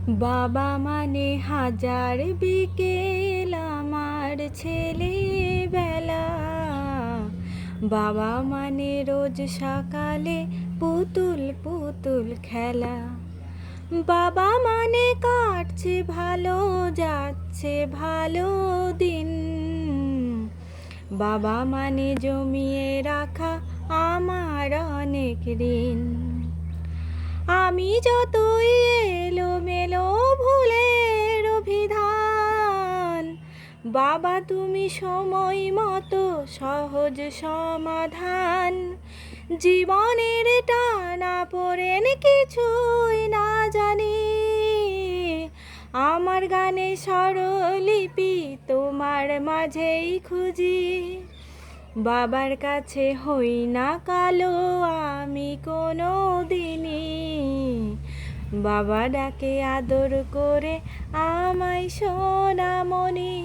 বাবা মানে হাজার বিকেল আমার ছেলেবেলা, বাবা মানে রোজ সকালে পুতুল পুতুল খেলা, বাবা মানে কাটছে ভালো যাচ্ছে ভালো দিন, বাবা মানে জমিয়ে রাখা আমার অনেক ঋণ। আমি যতই এলোমেলো ভুলের অভিধান, বাবা তুমি সময় মতো সহজ সমাধান। জীবনের টানা পড়েন কিছুই না জানি, আমার গানে স্বরলিপি তোমার মাঝেই খুঁজি। বাবার কাছে হই না কালো আমি কোনো দিনই, বাবা ডাকে আদর করে আমায় সোনামণি।